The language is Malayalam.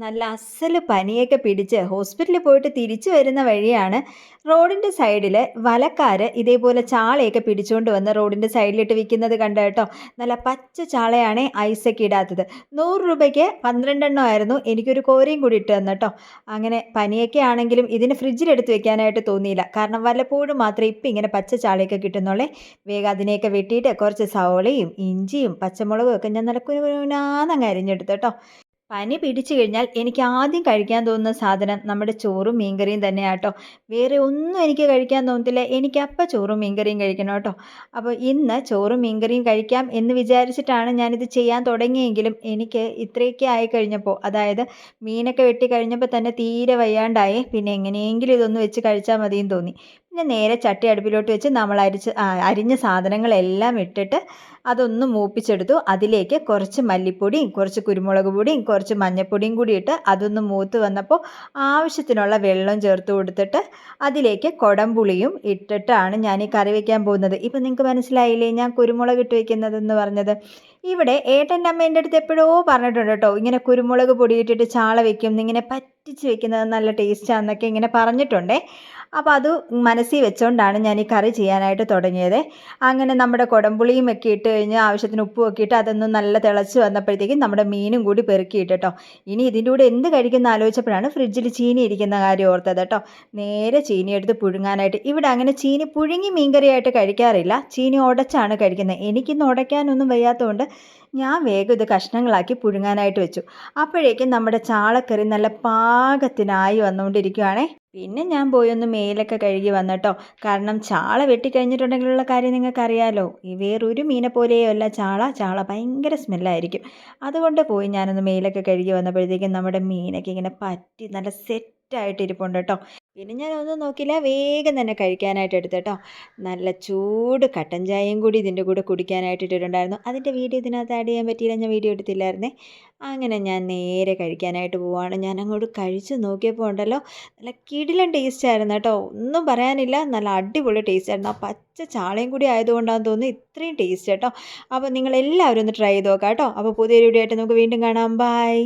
നല്ല അസ്സല് പനിയൊക്കെ പിടിച്ച് ഹോസ്പിറ്റലിൽ പോയിട്ട് തിരിച്ചു വരുന്ന വഴിയാണ് റോഡിൻ്റെ സൈഡിൽ വലക്കാര് ഇതേപോലെ ചാളയൊക്കെ പിടിച്ചുകൊണ്ട് വന്ന് റോഡിൻ്റെ സൈഡിലിട്ട് വിൽക്കുന്നത് കണ്ട കേട്ടോ. നല്ല പച്ച ചാളയാണ്, ഐസൊക്കെ ഇടാത്തത്. 100 രൂപയ്ക്ക് 12 ആയിരുന്നു. എനിക്കൊരു കോരയും കൂടി ഇട്ട് തന്നു കേട്ടോ. അങ്ങനെ പനിയൊക്കെ ആണെങ്കിലും ഇതിന് ഫ്രിഡ്ജിലെടുത്ത് വെക്കാനായിട്ട് തോന്നിയില്ല, കാരണം വല്ലപ്പോഴും മാത്രമേ ഇപ്പം ഇങ്ങനെ പച്ച ചാളയൊക്കെ കിട്ടുന്നുള്ളേ. വേഗം അതിനെയൊക്കെ വെട്ടിയിട്ട് കുറച്ച് സവോളയും ഇഞ്ചിയും പച്ചമുളകും ഒക്കെ ഞാൻ നല്ല കുനുകുനാന്നങ്ങ് അരിഞ്ഞെടുത്തു കേട്ടോ. പനി പിടിച്ചു കഴിഞ്ഞാൽ എനിക്ക് ആദ്യം കഴിക്കാൻ തോന്നുന്ന സാധനം നമ്മുടെ ചോറും മീൻകറിയും തന്നെയാട്ടോ. വേറെ ഒന്നും എനിക്ക് കഴിക്കാൻ തോന്നത്തില്ല. എനിക്കപ്പം ചോറും മീൻകറിയും കഴിക്കണം കേട്ടോ. അപ്പോൾ ഇന്ന് ചോറും മീൻകറിയും കഴിക്കാം എന്ന് വിചാരിച്ചിട്ടാണ് ഞാനിത് ചെയ്യാൻ തുടങ്ങിയെങ്കിലും എനിക്ക് ഇത്രയൊക്കെ ആയിക്കഴിഞ്ഞപ്പോൾ, അതായത് മീനൊക്കെ വെട്ടി കഴിഞ്ഞപ്പോൾ തന്നെ തീരെ വയ്യാണ്ടായി. പിന്നെ എങ്ങനെയെങ്കിലും ഇതൊന്ന് വെച്ച് കഴിച്ചാൽ മതിയെന്ന് തോന്നി. പിന്നെ നേരെ ചട്ടി അടുപ്പിലോട്ട് വെച്ച് നമ്മൾ അരിഞ്ഞ സാധനങ്ങളെല്ലാം ഇട്ടിട്ട് അതൊന്ന് മൂപ്പിച്ചെടുത്തു. അതിലേക്ക് കുറച്ച് മല്ലിപ്പൊടിയും കുറച്ച് കുരുമുളക് പൊടിയും കുറച്ച് മഞ്ഞൾപ്പൊടിയും കൂടി ഇട്ട് അതൊന്ന് മൂത്ത് വന്നപ്പോൾ ആവശ്യത്തിനുള്ള വെള്ളം ചേർത്ത് കൊടുത്തിട്ട് അതിലേക്ക് കുടംപുളിയും ഇട്ടിട്ടാണ് ഞാൻ ഈ കറി വയ്ക്കാൻ പോകുന്നത്. ഇപ്പം നിങ്ങൾക്ക് മനസ്സിലായില്ലേ ഞാൻ കുരുമുളക് ഇട്ട് വയ്ക്കുന്നതെന്ന് പറഞ്ഞത്? ഇവിടെ ഏട്ടൻ്റെ അമ്മ എൻ്റെ അടുത്ത് എപ്പോഴോ പറഞ്ഞിട്ടുണ്ട് കേട്ടോ, ഇങ്ങനെ കുരുമുളക് പൊടി ഇട്ടിട്ട് ചാള വെക്കും, ഇങ്ങനെ പറ്റിച്ച് വെക്കുന്നത് നല്ല ടേസ്റ്റാന്നൊക്കെ ഇങ്ങനെ പറഞ്ഞിട്ടുണ്ടേ. അപ്പോൾ അത് മനസ്സിൽ വെച്ചുകൊണ്ടാണ് ഞാൻ ഈ കറി ചെയ്യാനായിട്ട് തുടങ്ങിയത്. അങ്ങനെ നമ്മുടെ കുടംപുളിയും ഒക്കെ ഇട്ട് കഴിഞ്ഞ് ആവശ്യത്തിന് ഉപ്പും ഒക്കെ ഇട്ട് അതൊന്ന് നല്ല തിളച്ച് വന്നപ്പോഴത്തേക്കും നമ്മുടെ മീനും കൂടി പെറുക്കിയിട്ട് കേട്ടോ. ഇനി ഇതിൻ്റെ കൂടെ എന്ത് കഴിക്കുന്ന ആലോചിച്ചപ്പോഴാണ് ഫ്രിഡ്ജിൽ ചീനി ഇരിക്കുന്ന കാര്യം ഓർത്തത് കേട്ടോ. നേരെ ചീനി എടുത്ത് പുഴുങ്ങാനായിട്ട്. ഇവിടെ അങ്ങനെ ചീനി പുഴുങ്ങി മീൻകറിയായിട്ട് കഴിക്കാറില്ല, ചീനി ഉടച്ചാണ് കഴിക്കുന്നത്. എനിക്കിന്ന് ഉടയ്ക്കാനൊന്നും വയ്യാത്തതുകൊണ്ട് ഞാൻ വേഗം ഇത് കഷ്ണങ്ങളാക്കി പുഴുങ്ങാനായിട്ട് വെച്ചു. അപ്പോഴേക്കും നമ്മുടെ ചാളക്കറി നല്ല പാകത്തിനായി വന്നുകൊണ്ടിരിക്കുകയാണേ. പിന്നെ ഞാൻ പോയി ഒന്ന് മേലൊക്കെ കഴുകി വന്നിട്ടോ. കാരണം ചാള വെട്ടിക്കഴിഞ്ഞിട്ടുണ്ടെങ്കിലുള്ള കാര്യം നിങ്ങൾക്കറിയാലോ, ഈ വേറൊരു മീനെ പോലെയോ അല്ല ചാള. ചാള ഭയങ്കര സ്മെല്ലായിരിക്കും. അതുകൊണ്ട് പോയി ഞാനൊന്ന് മേലൊക്കെ കഴുകി വന്നപ്പോഴത്തേക്കും നമ്മുടെ മീനൊക്കെ ഇങ്ങനെ പറ്റി നല്ല സെറ്റായിട്ട് ഇരിപ്പുണ്ട് കേട്ടോ. പിന്നെ ഞാനൊന്നും നോക്കിയില്ല, വേഗം തന്നെ കഴിക്കാനായിട്ട് എടുത്തു കേട്ടോ. നല്ല ചൂട് കട്ടൻ ചായയും കൂടി ഇതിൻ്റെ കൂടെ കുടിക്കാനായിട്ട് ഇട്ടിട്ടുണ്ടായിരുന്നു. അതിൻ്റെ വീഡിയോ ഇതിനകത്ത് ആഡ് ചെയ്യാൻ പറ്റിയില്ല, ഞാൻ വീഡിയോ എടുത്തില്ലായിരുന്നേ. അങ്ങനെ ഞാൻ നേരെ കഴിക്കാനായിട്ട് പോവുകയാണ്. ഞാൻ അങ്ങോട്ട് കഴിച്ച് നോക്കിയപ്പോൾ ഉണ്ടല്ലോ, നല്ല കിടിലൻ ടേസ്റ്റ് ആയിരുന്നു കേട്ടോ. ഒന്നും പറയാനില്ല, നല്ല അടിപൊളി ടേസ്റ്റ് ആയിരുന്നു. ആ പച്ച ചാളയും കൂടി ആയതുകൊണ്ടാണെന്ന് തോന്നുന്നു ഇത്രയും ടേസ്റ്റ് കേട്ടോ. അപ്പോൾ നിങ്ങളെല്ലാവരും ഒന്ന് ട്രൈ ചെയ്ത് നോക്കാം കേട്ടോ. അപ്പോൾ പുതിയൊരു വീഡിയോ ആയിട്ട് നമുക്ക് വീണ്ടും കാണാം. ബൈ.